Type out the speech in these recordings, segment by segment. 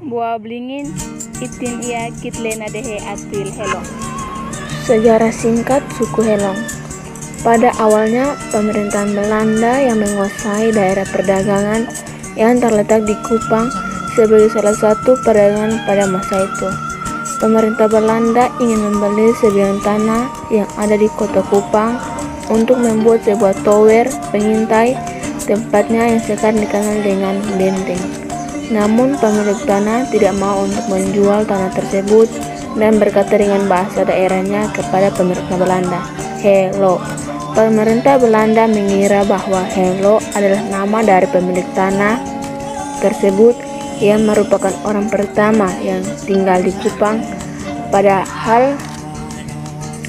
Buah blingin itin ia kitlena dehe atil helong. Sejarah singkat suku Helong. Pada awalnya, pemerintahan Belanda yang menguasai daerah perdagangan yang terletak di Kupang sebagai salah satu perdagangan pada masa itu. Pemerintah Belanda ingin membeli sebidang tanah yang ada di kota Kupang untuk membuat sebuah tower pengintai, tempatnya yang sekarang dikenal dengan benteng. Namun pemilik tanah tidak mau untuk menjual tanah tersebut dan berkata dengan bahasa daerahnya kepada pemerintah Belanda, "Hello." Pemerintah Belanda mengira bahwa Hello adalah nama dari pemilik tanah tersebut yang merupakan orang pertama yang tinggal di Kupang. Padahal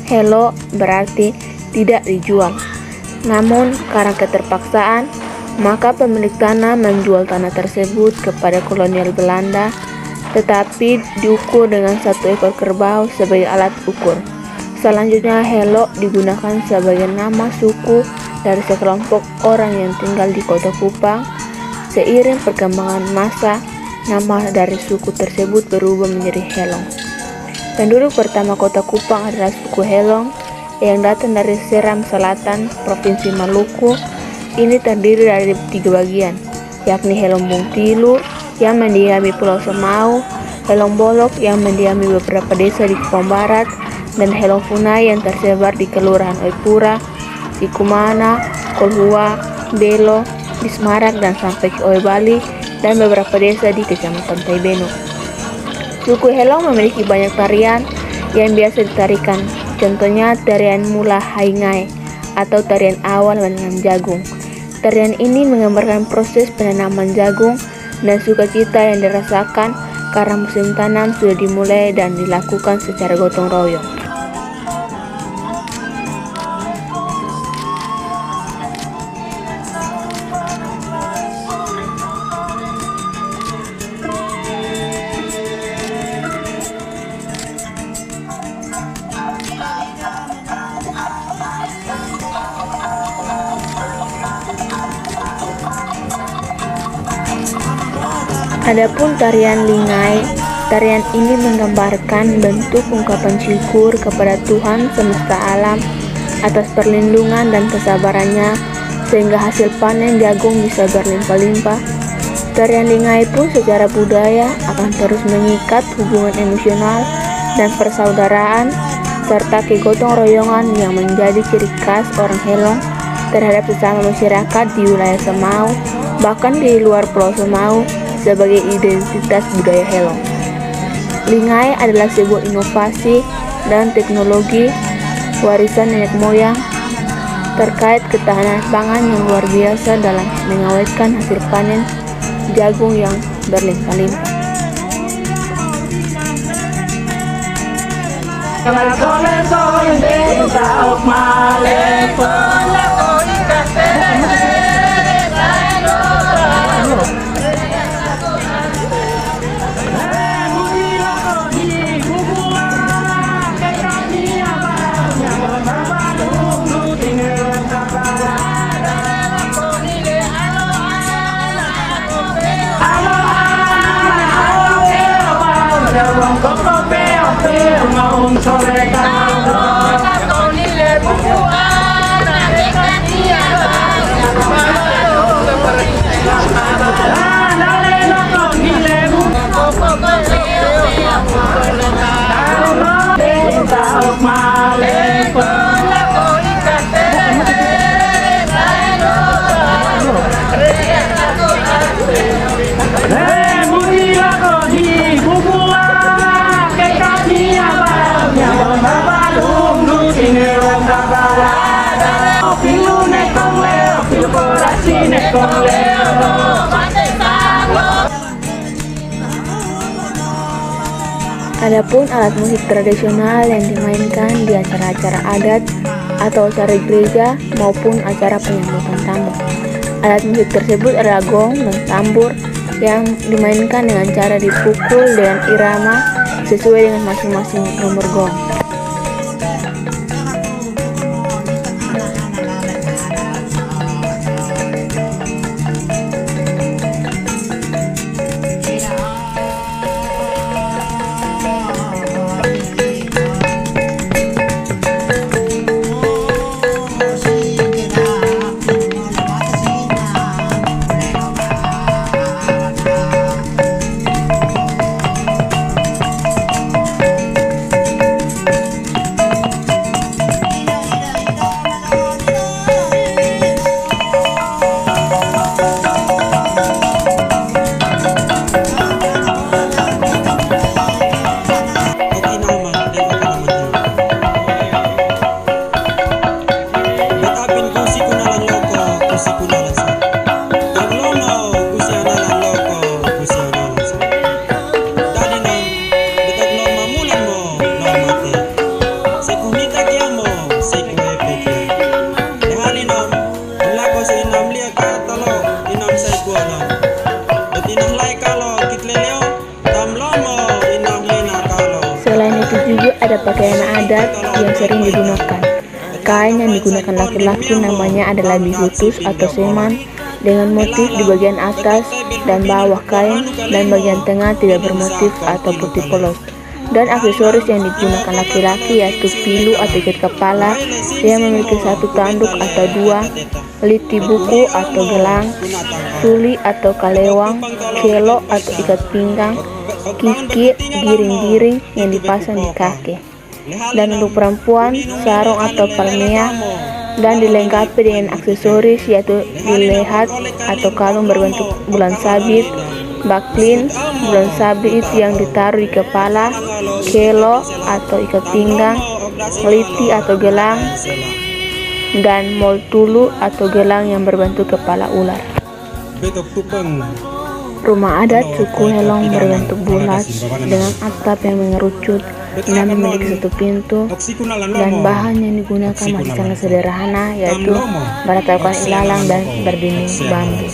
Hello berarti tidak dijual. Namun karena keterpaksaan, maka pemilik tanah menjual tanah tersebut kepada kolonial Belanda, tetapi diukur dengan 1 ekor kerbau sebagai alat ukur. Selanjutnya Hello digunakan sebagai nama suku dari sekelompok orang yang tinggal di kota Kupang. Seiring perkembangan masa, nama dari suku tersebut berubah menjadi Helong. Penduduk pertama kota Kupang adalah suku Helong yang datang dari Seram Selatan, Provinsi Maluku. Ini terdiri dari 3 bagian, yakni Helong Bungtilu yang mendiami Pulau Semau, Helong Bolok yang mendiami beberapa desa di Kupang Barat, dan Helong Funai yang tersebar di Kelurahan Oipura, Sikumana, Kolhua, Belo, Bismarak, dan sampai ke Oebali dan beberapa desa di Kecamatan Taibenu. Suku Helong memiliki banyak tarian yang biasa ditarikan, contohnya tarian Mula Haingai atau tarian awal menanam jagung. Tarian ini menggambarkan proses penanaman jagung dan sukacita yang dirasakan karena musim tanam sudah dimulai dan dilakukan secara gotong royong. Adapun tarian Lingai, tarian ini menggambarkan bentuk ungkapan syukur kepada Tuhan semesta alam atas perlindungan dan kesabarannya sehingga hasil panen jagung bisa berlimpah-limpah. Tarian Lingai pun secara budaya akan terus mengikat hubungan emosional dan persaudaraan serta kegotong royongan yang menjadi ciri khas orang Helong terhadap sesama masyarakat di wilayah Semau, bahkan di luar Pulau Semau, sebagai identitas budaya Helong. Lingai adalah sebuah inovasi dan teknologi warisan nenek moyang terkait ketahanan pangan yang luar biasa dalam mengawetkan hasil panen jagung yang berlimpah-limpah. Adapun alat musik tradisional yang dimainkan di acara-acara adat atau acara gereja maupun acara penyambutan tamu. Alat musik tersebut adalah gong dan tambur yang dimainkan dengan cara dipukul dengan irama sesuai dengan masing-masing nomor gong. Selain itu juga ada pakaian adat yang sering digunakan. Kain yang digunakan laki-laki namanya adalah bihutus atau seman, dengan motif di bagian atas dan bawah kain, dan bagian tengah tidak bermotif atau putih polos. Dan aksesoris yang digunakan laki-laki yaitu pilu atau ikat kepala yang memiliki satu tanduk atau dua, liti buku atau gelang, suli atau kalewang, kelo atau ikat pinggang, kiki, giring-giring yang dipasang di kaki. Dan untuk perempuan, sarung atau palmia, dan dilengkapi dengan aksesoris yaitu dilihat atau kalung berbentuk bulan sabit, baklin, bulan sabit yang ditaruh di kepala, kelo atau ikat pinggang, liti atau gelang, dan moltulu atau gelang yang berbentuk kepala ular. Rumah adat suku Helong berbentuk bulat dengan atap yang mengerucut dan memiliki satu pintu, dan bahan yang digunakan masih sangat sederhana yaitu baratakon ilalang dan berdinding bambu.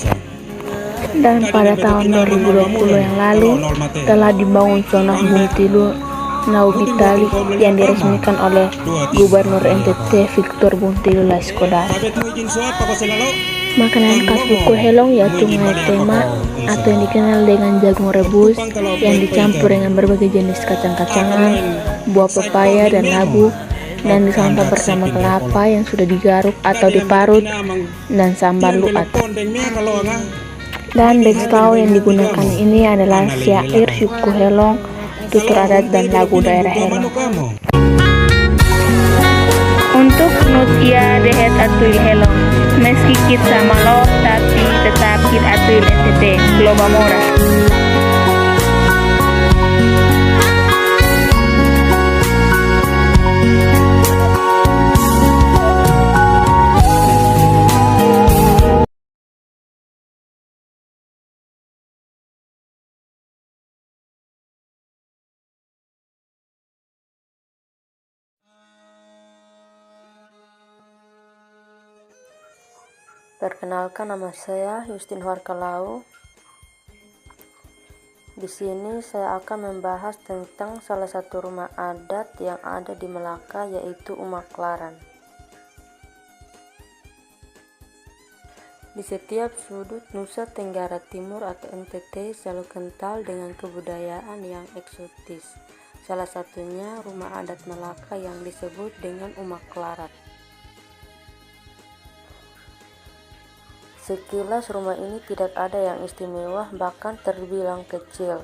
Dan pada tahun 2020 yang lalu telah dibangun Sonah Buntilu Naubitali yang diresmikan oleh Gubernur NTT Victor Buntilu Laiskodat. Makanan khas suku Helong yaitu ngaitema atau yang dikenal dengan jagung rebus yang dicampur dengan berbagai jenis kacang-kacangan, buah pepaya dan labu, dan disantap bersama kelapa yang sudah digaruk atau diparut, dan sambal luat. Dan bekstau yang digunakan ini adalah syair suku Helong, tutur adat dan lagu daerah Helong. Untuk nutia dehet atuil Helong, meski kit sama lo tapi tetap kit atuil NTT Loba Mora. Perkenalkan, nama saya Justin Warkalau. Di sini saya akan membahas tentang salah satu rumah adat yang ada di Melaka, yaitu Umaklaran. Di setiap sudut Nusa Tenggara Timur atau NTT selalu kental dengan kebudayaan yang eksotis. Salah satunya rumah adat Melaka yang disebut dengan Umaklaran. Sekilas rumah ini tidak ada yang istimewa, bahkan terbilang kecil,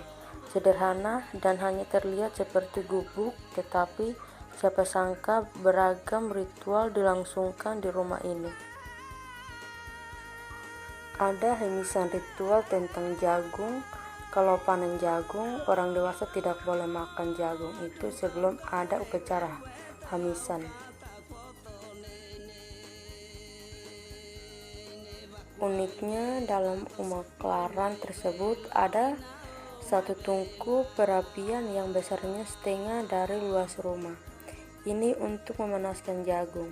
sederhana, dan hanya terlihat seperti gubuk, tetapi siapa sangka beragam ritual dilangsungkan di rumah ini. Ada hemisan ritual tentang jagung. Kalau panen jagung, orang dewasa tidak boleh makan jagung itu sebelum ada upacara hamisan. Uniknya dalam Umaklaran tersebut ada satu tungku perapian yang besarnya setengah dari luas rumah. Ini untuk memanaskan jagung.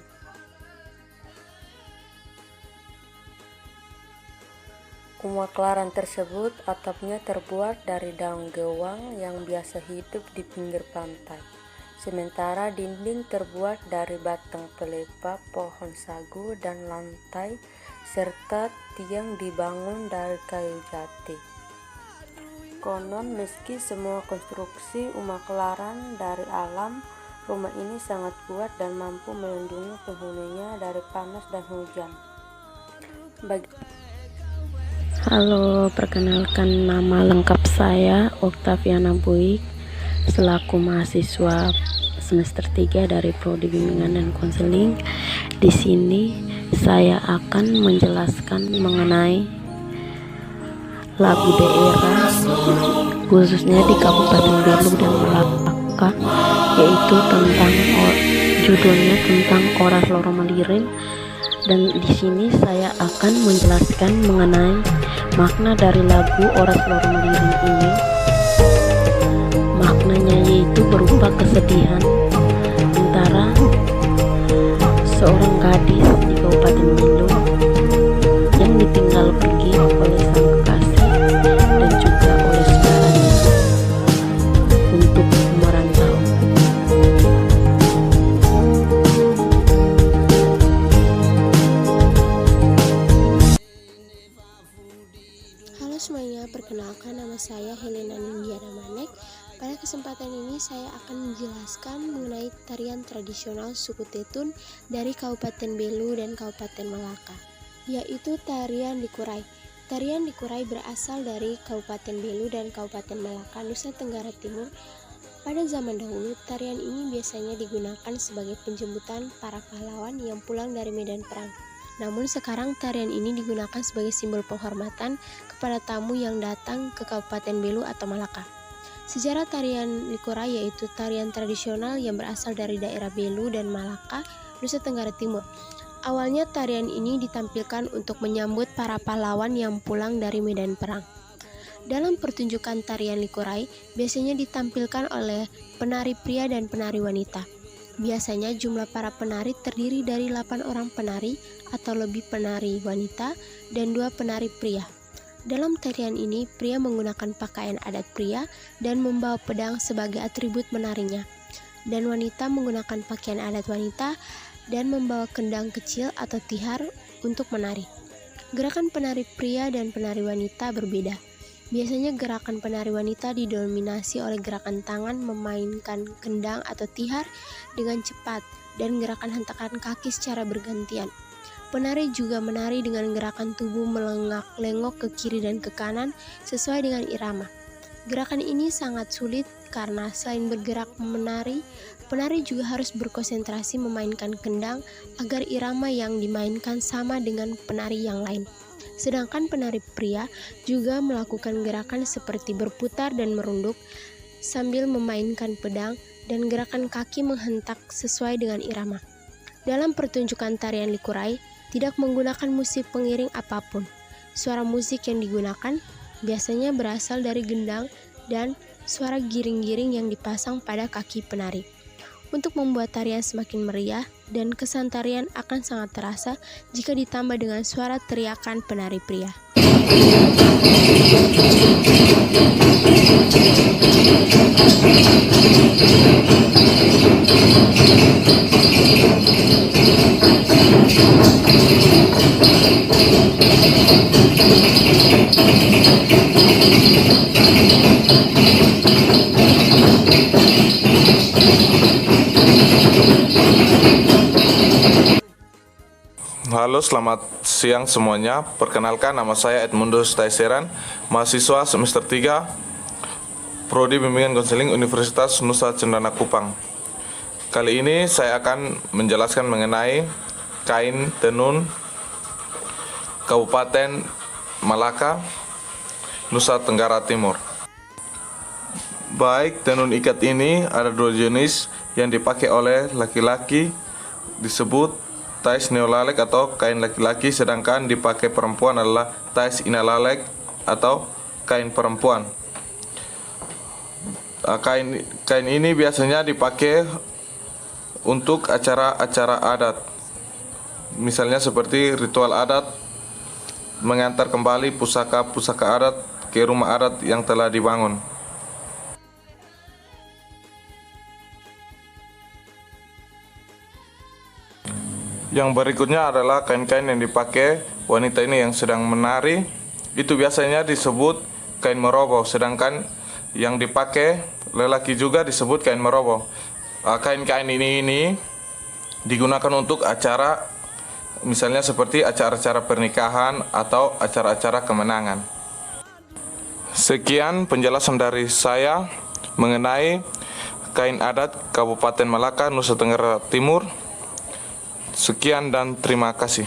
Umaklaran tersebut atapnya terbuat dari daun gewang yang biasa hidup di pinggir pantai. Sementara dinding terbuat dari batang pelepah, pohon sagu, dan lantai serta tiang dibangun dari kayu jati. Konon meski semua konstruksi Umaklaran dari alam, rumah ini sangat kuat dan mampu melindungi penghuninya dari panas dan hujan. Halo, perkenalkan nama lengkap saya Oktaviana Buik, selaku mahasiswa semester 3 dari Prodi Bimbingan dan Konseling. Di sini saya akan menjelaskan mengenai lagu daerah khususnya di Kabupaten Belu dan Melaka, yaitu tentang judulnya tentang Oras Loro Malirin. Dan di sini saya akan menjelaskan mengenai makna dari lagu Oras Loro Malirin ini. Maknanya yaitu berupa kesedihan antara seorang gadis di Kabupaten Belu yang ditinggal pergi oleh sang kekasih dan juga oleh saudaranya. Anindya Ramanek. Pada kesempatan ini saya akan menjelaskan mengenai tarian tradisional suku Tetun dari Kabupaten Belu dan Kabupaten Malaka, yaitu tarian Likurai. Tarian Likurai berasal dari Kabupaten Belu dan Kabupaten Malaka, Nusa Tenggara Timur. Pada zaman dahulu, tarian ini biasanya digunakan sebagai penjemputan para pahlawan yang pulang dari medan perang. Namun sekarang tarian ini digunakan sebagai simbol penghormatan kepada tamu yang datang ke Kabupaten Belu atau Malaka. Sejarah tarian Likurai yaitu tarian tradisional yang berasal dari daerah Belu dan Malaka, Nusa Tenggara Timur. Awalnya tarian ini ditampilkan untuk menyambut para pahlawan yang pulang dari medan perang. Dalam pertunjukan tarian Likurai, biasanya ditampilkan oleh penari pria dan penari wanita. Biasanya jumlah para penari terdiri dari 8 orang penari atau lebih penari wanita dan 2 penari pria. Dalam tarian ini, pria menggunakan pakaian adat pria dan membawa pedang sebagai atribut menarinya. Dan wanita menggunakan pakaian adat wanita dan membawa kendang kecil atau tihar untuk menari. Gerakan penari pria dan penari wanita berbeda. Biasanya gerakan penari wanita didominasi oleh gerakan tangan memainkan kendang atau tihar dengan cepat dan gerakan hentakan kaki secara bergantian. Penari juga menari dengan gerakan tubuh melengak-lengok ke kiri dan ke kanan sesuai dengan irama. Gerakan ini sangat sulit karena selain bergerak menari, penari juga harus berkonsentrasi memainkan kendang agar irama yang dimainkan sama dengan penari yang lain. Sedangkan penari pria juga melakukan gerakan seperti berputar dan merunduk sambil memainkan pedang dan gerakan kaki menghentak sesuai dengan irama. Dalam pertunjukan tarian Likurai, tidak menggunakan musik pengiring apapun. Suara musik yang digunakan biasanya berasal dari gendang dan suara giring-giring yang dipasang pada kaki penari. Untuk membuat tarian semakin meriah dan kesan tarian akan sangat terasa jika ditambah dengan suara teriakan penari pria. Halo, selamat siang semuanya. Perkenalkan, nama saya Edmundus Taiseran, mahasiswa semester 3 Prodi Bimbingan Konseling Universitas Nusa Cendana Kupang. Kali ini saya akan menjelaskan mengenai kain tenun Kabupaten Malaka, Nusa Tenggara Timur. Baik, tenun ikat ini ada 2 jenis yang dipakai oleh laki-laki, disebut tais neolalek atau kain laki-laki, sedangkan dipakai perempuan adalah tais inalalek atau kain perempuan. Kain ini biasanya dipakai untuk acara-acara adat, misalnya seperti ritual adat, mengantar kembali pusaka-pusaka adat ke rumah adat yang telah dibangun. Yang berikutnya adalah kain-kain yang dipakai wanita ini yang sedang menari. Itu biasanya disebut kain meroboh, sedangkan yang dipakai lelaki juga disebut kain meroboh. Kain-kain ini digunakan untuk acara, misalnya seperti acara-acara pernikahan atau acara-acara kemenangan. Sekian penjelasan dari saya mengenai kain adat Kabupaten Malaka, Nusa Tenggara Timur. Sekian dan terima kasih.